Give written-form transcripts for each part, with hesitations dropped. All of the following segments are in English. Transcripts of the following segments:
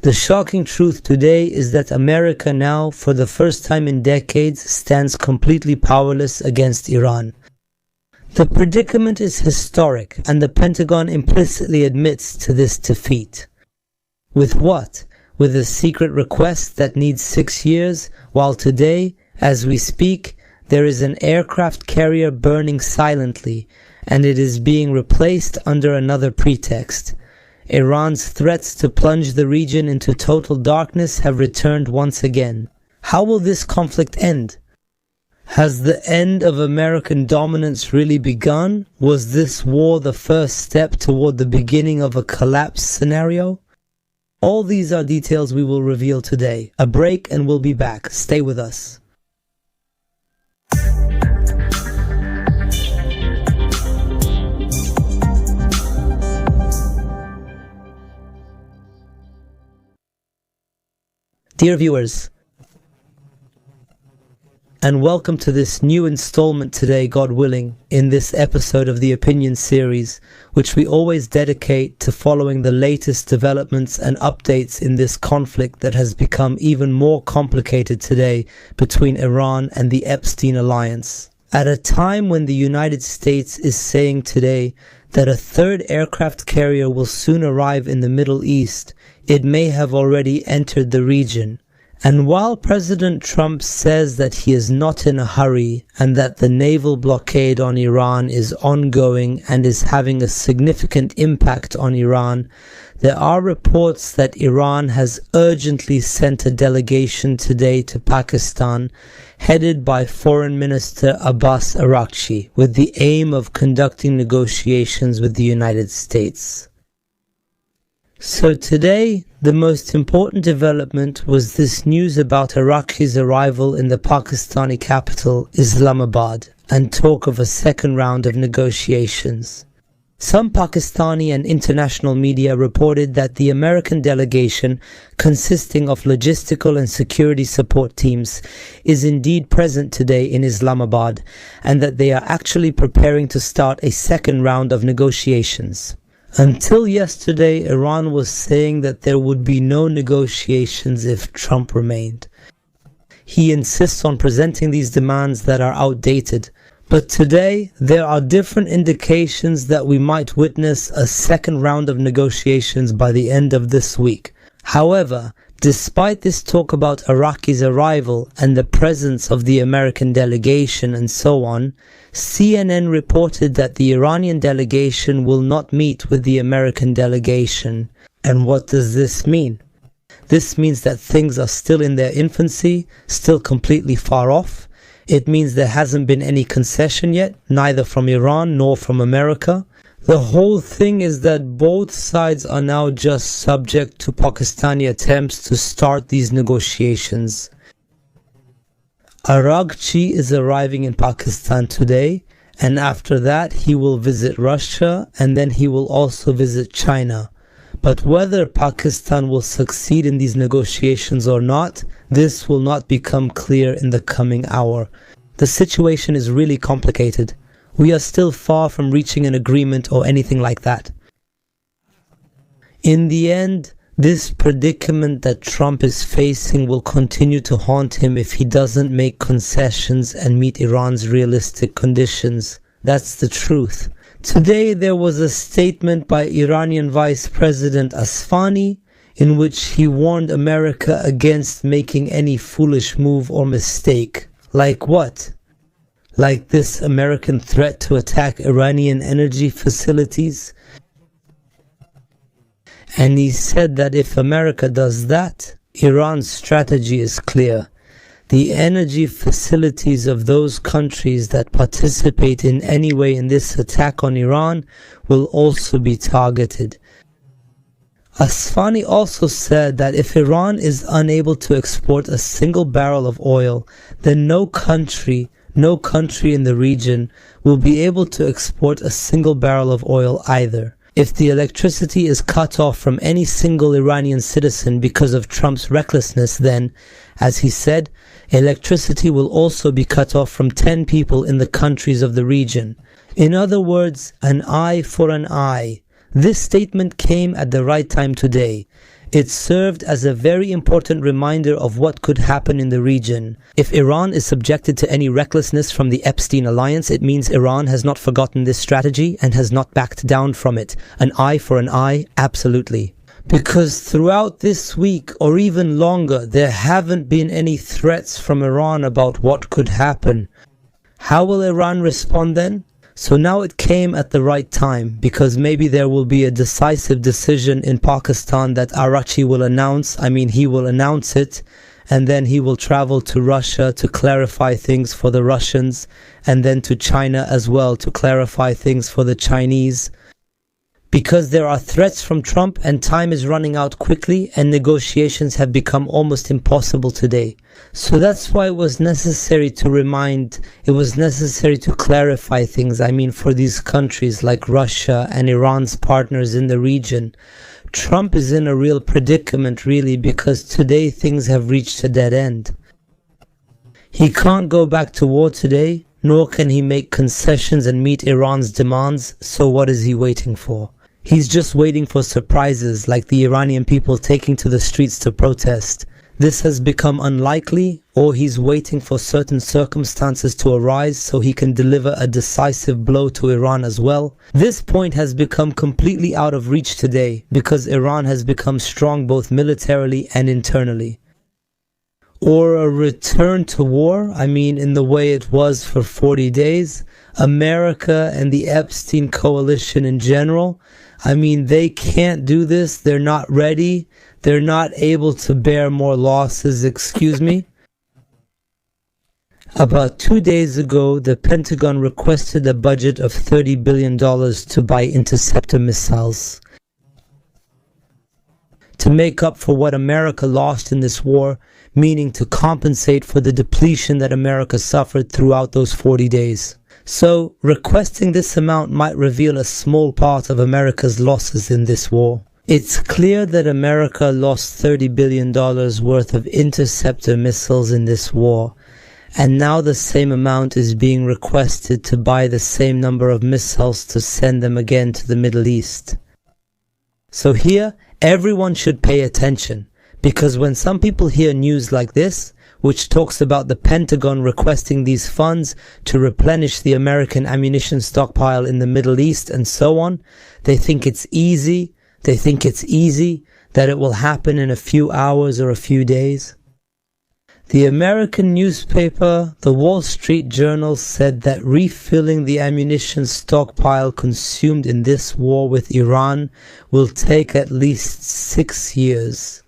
The shocking truth today is that America now, for the first time in decades, stands completely powerless against Iran. The predicament is historic, and the Pentagon implicitly admits to this defeat. With what? With a secret request that needs 6 years, while today, as we speak, there is an aircraft carrier burning silently, and it is being replaced under another pretext. Iran's threats to plunge the region into total darkness have returned once again. How will this conflict end? Has the end of American dominance really begun? Was this war the first step toward the beginning of a collapse scenario? All these are details we will reveal today. A break and we'll be back. Stay with us. Dear viewers, and welcome to this new installment today, God willing, in this episode of the Opinion series, which we always dedicate to following the latest developments and updates in this conflict that has become even more complicated today between Iran and the Epstein alliance. At a time when the United States is saying today that a third aircraft carrier will soon arrive in the Middle East, it may have already entered the region. And while President Trump says that he is not in a hurry and that the naval blockade on Iran is ongoing and is having a significant impact on Iran, there are reports that Iran has urgently sent a delegation today to Pakistan, headed by Foreign Minister Abbas Araghchi, with the aim of conducting negotiations with the United States. So today, the most important development was this news about Araghchi's arrival in the Pakistani capital, Islamabad, and talk of a second round of negotiations. Some Pakistani and international media reported that the American delegation, consisting of logistical and security support teams, is indeed present today in Islamabad, and that they are actually preparing to start a second round of negotiations. Until yesterday, Iran was saying that there would be no negotiations if Trump remained. He insists on presenting these demands that are outdated. But today, there are different indications that we might witness a second round of negotiations by the end of this week. However, despite this talk about Araghchi's arrival and the presence of the American delegation and so on, CNN reported that the Iranian delegation will not meet with the American delegation. And what does this mean? This means that things are still in their infancy, still completely far off. It means there hasn't been any concession yet, neither from Iran nor from America. The whole thing is that both sides are now just subject to Pakistani attempts to start these negotiations. Araghchi is arriving in Pakistan today, and after that he will visit Russia, and then he will also visit China. But whether Pakistan will succeed in these negotiations or not, this will not become clear in the coming hour. The situation is really complicated. We are still far from reaching an agreement or anything like that. In the end, this predicament that Trump is facing will continue to haunt him if he doesn't make concessions and meet Iran's realistic conditions. That's the truth. Today there was a statement by Iranian Vice President Asfani in which he warned America against making any foolish move or mistake. Like what? Like this American threat to attack Iranian energy facilities? And he said that if America does that, Iran's strategy is clear. The energy facilities of those countries that participate in any way in this attack on Iran will also be targeted. Asfani also said that if Iran is unable to export a single barrel of oil, then no country in the region will be able to export a single barrel of oil either. If the electricity is cut off from any single Iranian citizen because of Trump's recklessness, then, as he said, electricity will also be cut off from 10 people in the countries of the region. In other words, an eye for an eye. This statement came at the right time today. It served as a very important reminder of what could happen in the region. If Iran is subjected to any recklessness from the Epstein alliance, it means Iran has not forgotten this strategy and has not backed down from it. An eye for an eye, absolutely. Because throughout this week, or even longer, there haven't been any threats from Iran about what could happen. How will Iran respond then? So now it came at the right time, because maybe there will be a decisive decision in Pakistan that Arachi will announce. He will announce it, and then he will travel to Russia to clarify things for the Russians, and then to China as well to clarify things for the Chinese. Because there are threats from Trump and time is running out quickly and negotiations have become almost impossible today. So that's why it was necessary to clarify things. For these countries like Russia and Iran's partners in the region. Trump is in a real predicament really, because today things have reached a dead end. He can't go back to war today, nor can he make concessions and meet Iran's demands, so what is he waiting for? He's just waiting for surprises like the Iranian people taking to the streets to protest. This has become unlikely, or he's waiting for certain circumstances to arise so he can deliver a decisive blow to Iran as well. This point has become completely out of reach today because Iran has become strong both militarily and internally. Or a return to war, in the way it was for 40 days. America and the Epstein coalition in general, they can't do this. They're not ready. They're not able to bear more losses, About 2 days ago, the Pentagon requested a budget of $30 billion to buy interceptor missiles. To make up for what America lost in this war, meaning to compensate for the depletion that America suffered throughout those 40 days. So, requesting this amount might reveal a small part of America's losses in this war. It's clear that America lost $30 billion worth of interceptor missiles in this war, and now the same amount is being requested to buy the same number of missiles to send them again to the Middle East. So here, everyone should pay attention, because when some people hear news like this, which talks about the Pentagon requesting these funds to replenish the American ammunition stockpile in the Middle East and so on, they think it's easy. They think it's easy, that it will happen in a few hours or a few days. The American newspaper, the Wall Street Journal, said that refilling the ammunition stockpile consumed in this war with Iran will take at least 6 years.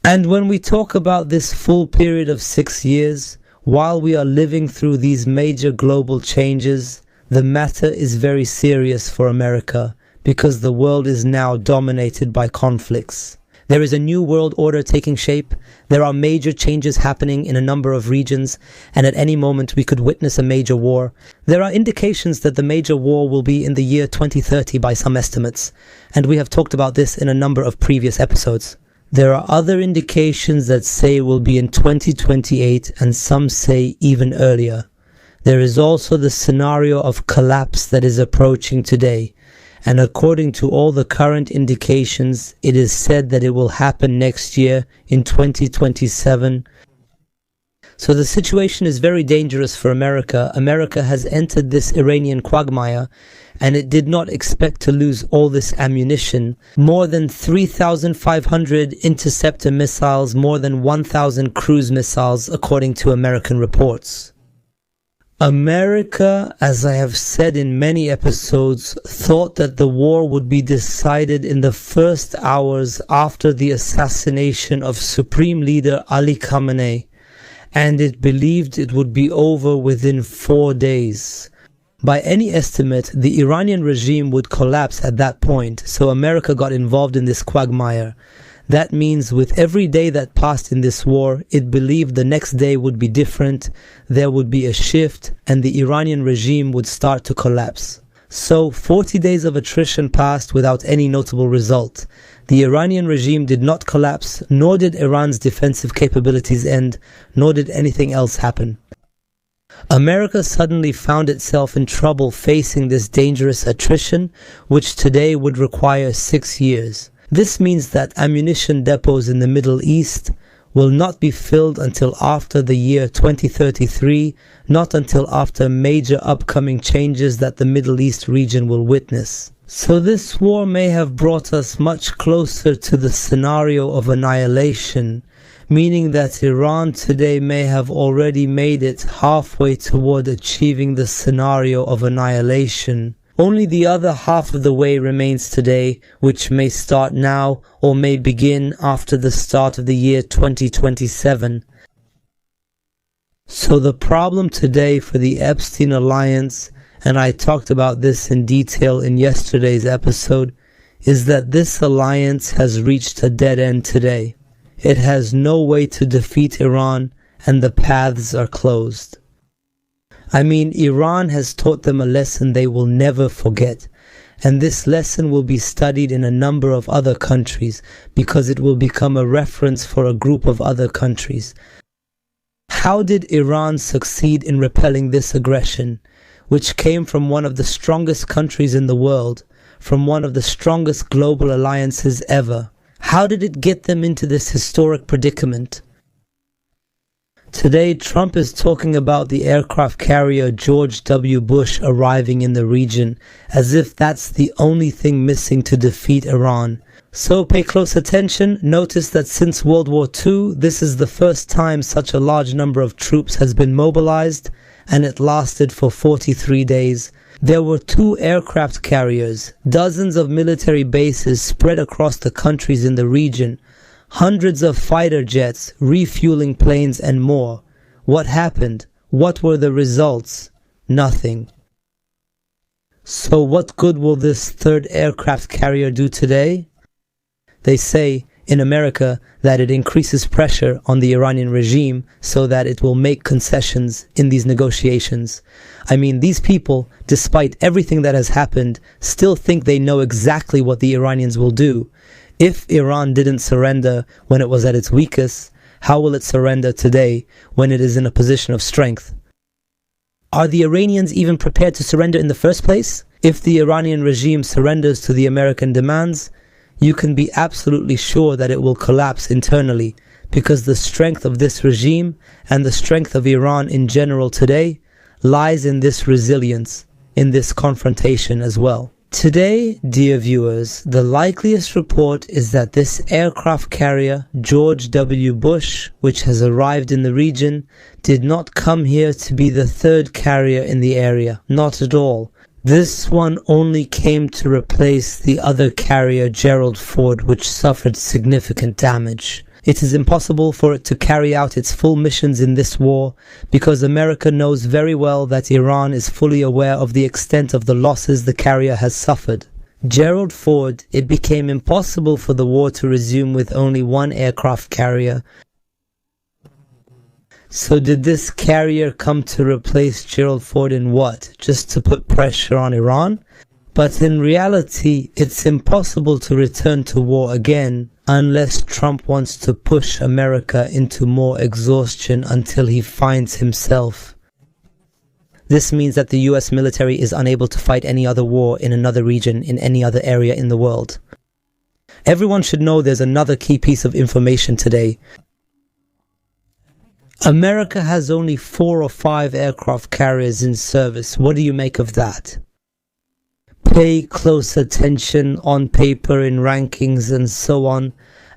And when we talk about this full period of 6 years, while we are living through these major global changes, the matter is very serious for America, because the world is now dominated by conflicts. There is a new world order taking shape, there are major changes happening in a number of regions, and at any moment we could witness a major war. There are indications that the major war will be in the year 2030 by some estimates, and we have talked about this in a number of previous episodes. There are other indications that say it will be in 2028, and some say even earlier. There is also the scenario of collapse that is approaching today, and according to all the current indications, it is said that it will happen next year in 2027. So the situation is very dangerous for America. America has entered this Iranian quagmire, and it did not expect to lose all this ammunition. More than 3,500 interceptor missiles, more than 1,000 cruise missiles, according to American reports. America, as I have said in many episodes, thought that the war would be decided in the first hours after the assassination of Supreme Leader Ali Khamenei, and it believed it would be over within 4 days. By any estimate, the Iranian regime would collapse at that point, so America got involved in this quagmire. That means with every day that passed in this war, it believed the next day would be different, there would be a shift, and the Iranian regime would start to collapse. So 40 days of attrition passed without any notable result. The Iranian regime did not collapse, nor did Iran's defensive capabilities end, nor did anything else happen. America suddenly found itself in trouble facing this dangerous attrition, which today would require 6 years. This means that ammunition depots in the Middle East will not be filled until after the year 2033, not until after major upcoming changes that the Middle East region will witness. So this war may have brought us much closer to the scenario of annihilation, meaning that Iran today may have already made it halfway toward achieving the scenario of annihilation. Only the other half of the way remains today, which may start now or may begin after the start of the year 2027. So the problem today for the Epstein Alliance, and I talked about this in detail in yesterday's episode, is that this alliance has reached a dead end today. It has no way to defeat Iran, and the paths are closed. I mean, Iran has taught them a lesson they will never forget, and this lesson will be studied in a number of other countries because it will become a reference for a group of other countries. How did Iran succeed in repelling this aggression, which came from one of the strongest countries in the world, from one of the strongest global alliances ever? How did it get them into this historic predicament? Today, Trump is talking about the aircraft carrier George W. Bush arriving in the region, as if that's the only thing missing to defeat Iran. So pay close attention. Notice that since World War II, this is the first time such a large number of troops has been mobilized, and it lasted for 43 days. There were 2 aircraft carriers, dozens of military bases spread across the countries in the region, hundreds of fighter jets, refueling planes, and more. What happened? What were the results? Nothing. So what good will this 3rd aircraft carrier do today? They say in America that it increases pressure on the Iranian regime so that it will make concessions in these negotiations. I mean, these people, despite everything that has happened, still think they know exactly what the Iranians will do. If Iran didn't surrender when it was at its weakest, how will it surrender today when it is in a position of strength? Are the Iranians even prepared to surrender in the first place? If the Iranian regime surrenders to the American demands, you can be absolutely sure that it will collapse internally, because the strength of this regime and the strength of Iran in general today lies in this resilience, in this confrontation as well. Today, dear viewers, the likeliest report is that this aircraft carrier, George W. Bush, which has arrived in the region, did not come here to be the 3rd carrier in the area. Not at all. This one only came to replace the other carrier, Gerald Ford, which suffered significant damage. It is impossible for it to carry out its full missions in this war because America knows very well that Iran is fully aware of the extent of the losses the carrier has suffered. Gerald Ford, it became impossible for the war to resume with only 1 aircraft carrier. So did this carrier come to replace Gerald Ford in what? Just to put pressure on Iran? But in reality, it's impossible to return to war again unless Trump wants to push America into more exhaustion until he finds himself. This means that the US military is unable to fight any other war in another region, in any other area in the world. Everyone should know there's another key piece of information today. America has only 4 or 5 aircraft carriers in service. What do you make of that? Pay close attention. On paper, in rankings and so on,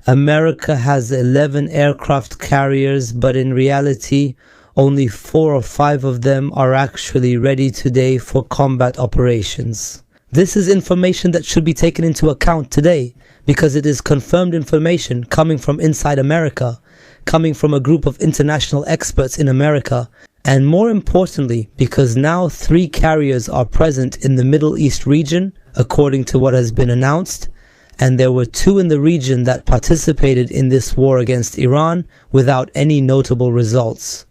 America has 11 aircraft carriers, but in reality, only 4 or 5 of them are actually ready today for combat operations. This is information that should be taken into account today, because it is confirmed information coming from inside America, coming from a group of international experts in America, and more importantly, because now 3 carriers are present in the Middle East region, according to what has been announced, and there were 2 in the region that participated in this war against Iran without any notable results.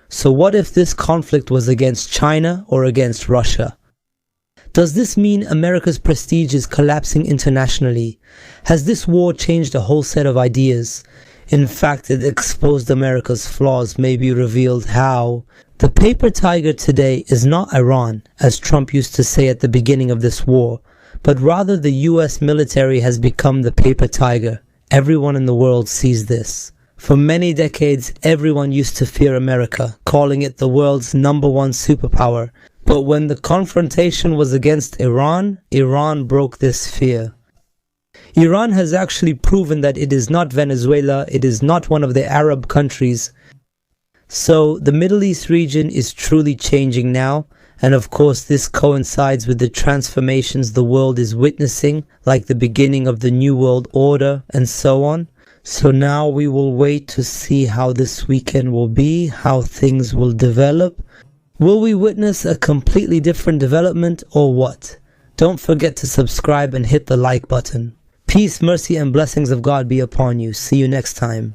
So what if this conflict was against China or against Russia? Does this mean America's prestige is collapsing internationally? Has this war changed a whole set of ideas? In fact, it exposed America's flaws, maybe revealed how. The paper tiger today is not Iran, as Trump used to say at the beginning of this war, but rather the US military has become the paper tiger. Everyone in the world sees this. For many decades, everyone used to fear America, calling it the world's #1 superpower. But when the confrontation was against Iran, Iran broke this fear. Iran has actually proven that it is not Venezuela, it is not one of the Arab countries. So the Middle East region is truly changing now, and of course this coincides with the transformations the world is witnessing, like the beginning of the New World Order and so on. So now we will wait to see how this weekend will be, how things will develop. Will we witness a completely different development or what? Don't forget to subscribe and hit the like button. Peace, mercy, and blessings of God be upon you. See you next time.